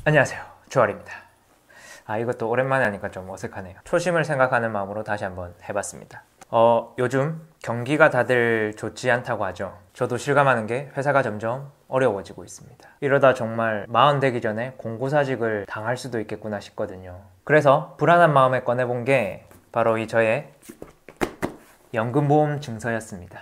안녕하세요, 조아리입니다. 이것도 오랜만에 하니까 좀 어색하네요. 초심을 생각하는 마음으로 다시 한번 해봤습니다. 요즘 경기가 다들 좋지 않다고 하죠. 저도 실감하는 게 회사가 점점 어려워지고 있습니다. 이러다 정말 40 되기 전에 공고사직을 당할 수도 있겠구나 싶거든요. 그래서 불안한 마음에 꺼내본 게 바로 이 저의 연금보험 증서였습니다.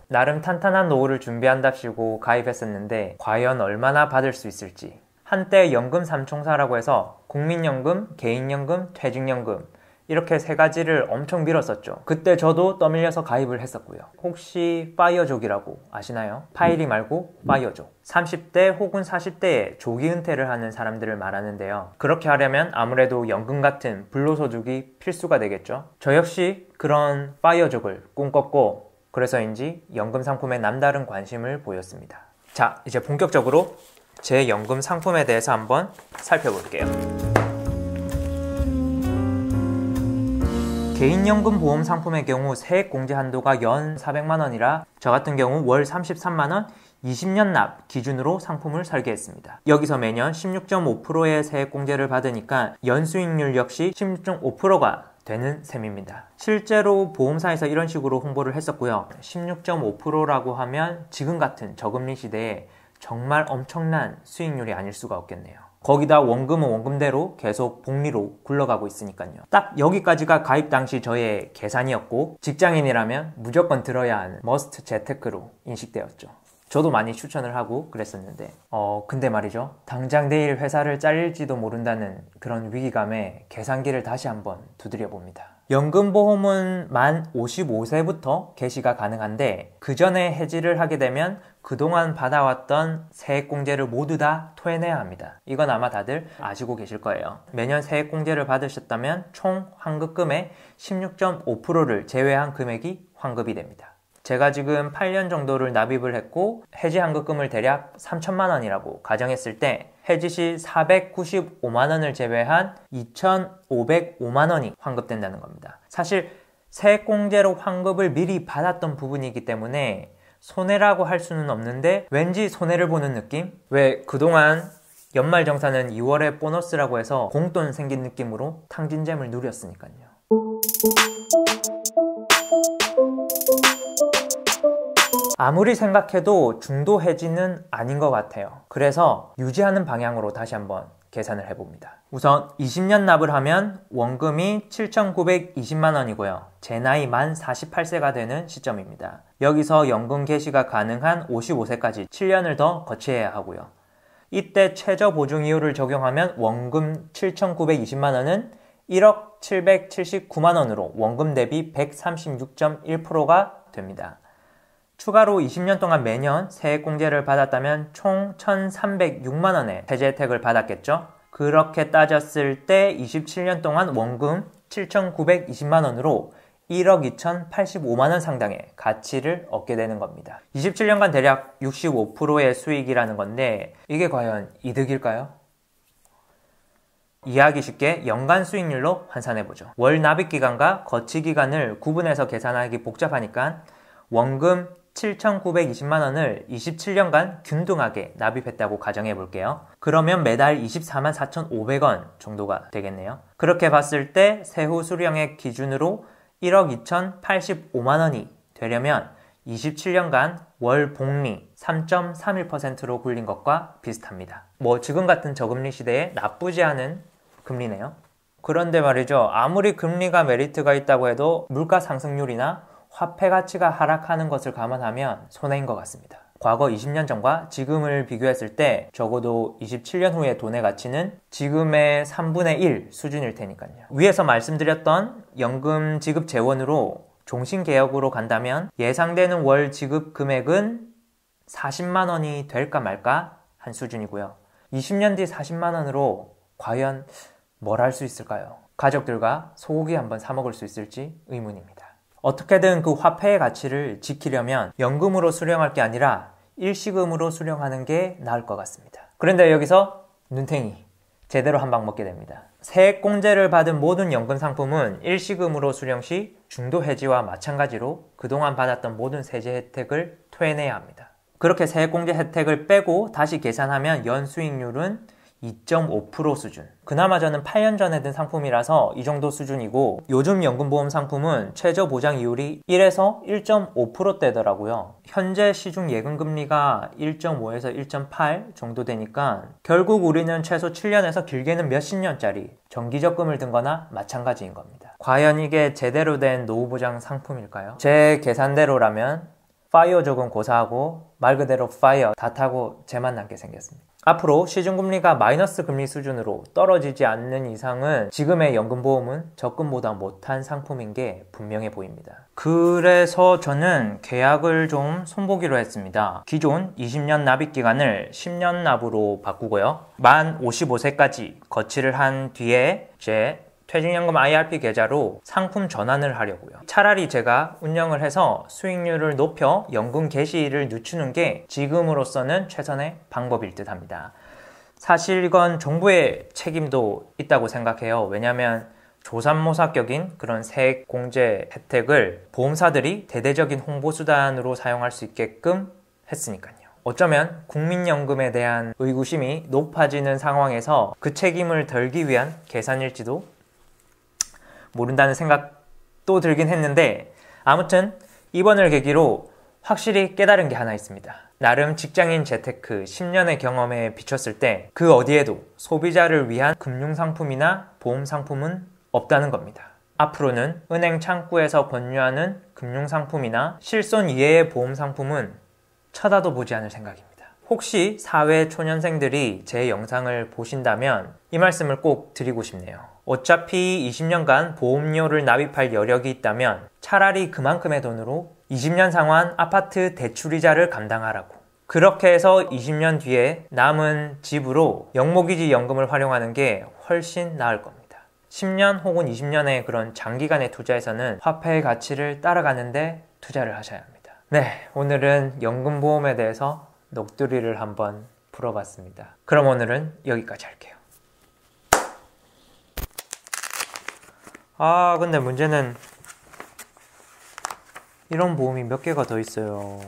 나름 탄탄한 노후를 준비한답시고 가입했었는데 과연 얼마나 받을 수 있을지. 한때 연금 삼총사라고 해서 국민연금, 개인연금, 퇴직연금 이렇게 세 가지를 엄청 밀었었죠. 그때 저도 떠밀려서 가입을 했었고요. 혹시 파이어족이라고 아시나요? 파이리 말고 파이어족. 30대 혹은 40대에 조기 은퇴를 하는 사람들을 말하는데요. 그렇게 하려면 아무래도 연금 같은 불로소득이 필수가 되겠죠. 저 역시 그런 파이어족을 꿈꿨고 그래서인지 연금 상품에 남다른 관심을 보였습니다. 자, 이제 본격적으로 제 연금 상품에 대해서 한번 살펴볼게요. 개인연금 보험 상품의 경우 세액공제 한도가 연 400만원이라 저 같은 경우 월 33만원 20년 납 기준으로 상품을 설계했습니다. 여기서 매년 16.5%의 세액공제를 받으니까 연수익률 역시 16.5%가 되는 셈입니다. 실제로 보험사에서 이런 식으로 홍보를 했었고요. 16.5%라고 하면 지금 같은 저금리 시대에 정말 엄청난 수익률이 아닐 수가 없겠네요. 거기다 원금은 원금대로 계속 복리로 굴러가고 있으니까요. 딱 여기까지가 가입 당시 저의 계산이었고 직장인이라면 무조건 들어야 하는 머스트 재테크로 인식되었죠. 저도 많이 추천을 하고 그랬었는데 근데 말이죠. 당장 내일 회사를 잘릴지도 모른다는 그런 위기감에 계산기를 다시 한번 두드려 봅니다. 연금보험은 만 55세부터 개시가 가능한데 그 전에 해지를 하게 되면 그동안 받아왔던 세액공제를 모두 다 토해내야 합니다. 이건 아마 다들 아시고 계실 거예요. 매년 세액공제를 받으셨다면 총 환급금의 16.5%를 제외한 금액이 환급이 됩니다. 제가 지금 8년 정도를 납입을 했고 해지 환급금을 대략 3천만 원이라고 가정했을 때 해지 시 495만 원을 제외한 2,505만 원이 환급된다는 겁니다. 사실 세액공제로 환급을 미리 받았던 부분이기 때문에 손해라고 할 수는 없는데 왠지 손해를 보는 느낌? 왜 그동안 연말정산은 2월에 보너스라고 해서 공돈 생긴 느낌으로 탕진잼을 누렸으니까요. 아무리 생각해도 중도 해지는 아닌 것 같아요. 그래서 유지하는 방향으로 다시 한번 계산을 해봅니다. 우선 20년 납을 하면 원금이 7,920만 원이고요. 제 나이 만 48세가 되는 시점입니다. 여기서 연금 개시가 가능한 55세까지 7년을 더 거쳐야 하고요. 이때 최저 보증 이율을 적용하면 원금 7,920만 원은 1억 779만 원으로 원금 대비 136.1%가 됩니다. 추가로 20년 동안 매년 세액공제를 받았다면 총 1,306만 원의 세제 혜택을 받았겠죠? 그렇게 따졌을 때 27년 동안 원금 7,920만 원으로 1억 2,085만 원 상당의 가치를 얻게 되는 겁니다. 27년간 대략 65%의 수익이라는 건데 이게 과연 이득일까요? 이해하기 쉽게 연간 수익률로 환산해보죠. 월 납입기간과 거치기간을 구분해서 계산하기 복잡하니까 원금 7,920만 원을 27년간 균등하게 납입했다고 가정해 볼게요. 그러면 매달 24만 4,500원 정도가 되겠네요. 그렇게 봤을 때 세후 수령액 기준으로 1억 2,085만 원이 되려면 27년간 월 복리 3.31%로 굴린 것과 비슷합니다. 지금 같은 저금리 시대에 나쁘지 않은 금리네요. 그런데 말이죠. 아무리 금리가 메리트가 있다고 해도 물가 상승률이나 화폐 가치가 하락하는 것을 감안하면 손해인 것 같습니다. 과거 20년 전과 지금을 비교했을 때 적어도 27년 후의 돈의 가치는 지금의 3분의 1 수준일 테니까요. 위에서 말씀드렸던 연금 지급 재원으로 종신개혁으로 간다면 예상되는 월 지급 금액은 40만 원이 될까 말까 한 수준이고요. 20년 뒤 40만 원으로 과연 뭘 할 수 있을까요? 가족들과 소고기 한번 사 먹을 수 있을지 의문입니다. 어떻게든 그 화폐의 가치를 지키려면 연금으로 수령할 게 아니라 일시금으로 수령하는 게 나을 것 같습니다. 그런데 여기서 눈탱이 제대로 한 방 먹게 됩니다. 세액공제를 받은 모든 연금 상품은 일시금으로 수령 시 중도 해지와 마찬가지로 그동안 받았던 모든 세제 혜택을 토해내야 합니다. 그렇게 세액공제 혜택을 빼고 다시 계산하면 연 수익률은 2.5% 수준. 그나마 저는 8년 전에 든 상품이라서 이 정도 수준이고, 요즘 연금보험 상품은 최저 보장 이율이 1에서 1.5%대더라고요. 현재 시중 예금금리가 1.5에서 1.8 정도 되니까 결국 우리는 최소 7년에서 길게는 몇십 년짜리 정기적금을 든 거나 마찬가지인 겁니다. 과연 이게 제대로 된 노후보장 상품일까요? 제 계산대로라면 파이어 조금 고사하고 말 그대로 파이어 다 타고 재만 남게 생겼습니다. 앞으로 시중금리가 마이너스 금리 수준으로 떨어지지 않는 이상은 지금의 연금보험은 적금보다 못한 상품인 게 분명해 보입니다. 그래서 저는 계약을 좀 손보기로 했습니다. 기존 20년 납입기간을 10년 납으로 바꾸고요. 만 55세까지 거치를 한 뒤에 제 퇴직연금 IRP 계좌로 상품 전환을 하려고요. 차라리 제가 운영을 해서 수익률을 높여 연금 개시일을 늦추는 게 지금으로서는 최선의 방법일 듯 합니다. 사실 이건 정부의 책임도 있다고 생각해요. 왜냐하면 조삼모사격인 그런 세액 공제 혜택을 보험사들이 대대적인 홍보수단으로 사용할 수 있게끔 했으니까요. 어쩌면 국민연금에 대한 의구심이 높아지는 상황에서 그 책임을 덜기 위한 계산일지도 모른다는 생각도 들긴 했는데, 아무튼 이번을 계기로 확실히 깨달은 게 하나 있습니다. 나름 직장인 재테크 10년의 경험에 비췄을 때 그 어디에도 소비자를 위한 금융상품이나 보험상품은 없다는 겁니다. 앞으로는 은행 창구에서 권유하는 금융상품이나 실손 이외의 보험상품은 쳐다도 보지 않을 생각입니다. 혹시 사회 초년생들이 제 영상을 보신다면 이 말씀을 꼭 드리고 싶네요. 어차피 20년간 보험료를 납입할 여력이 있다면 차라리 그만큼의 돈으로 20년 상환 아파트 대출이자를 감당하라고. 그렇게 해서 20년 뒤에 남은 집으로 영모기지 연금을 활용하는 게 훨씬 나을 겁니다. 10년 혹은 20년의 그런 장기간의 투자에서는 화폐의 가치를 따라가는데 투자를 하셔야 합니다. 네, 오늘은 연금보험에 대해서 녹두리를 한번 풀어봤습니다. 그럼 오늘은 여기까지 할게요. 근데 문제는 이런 보험이 몇 개가 더 있어요.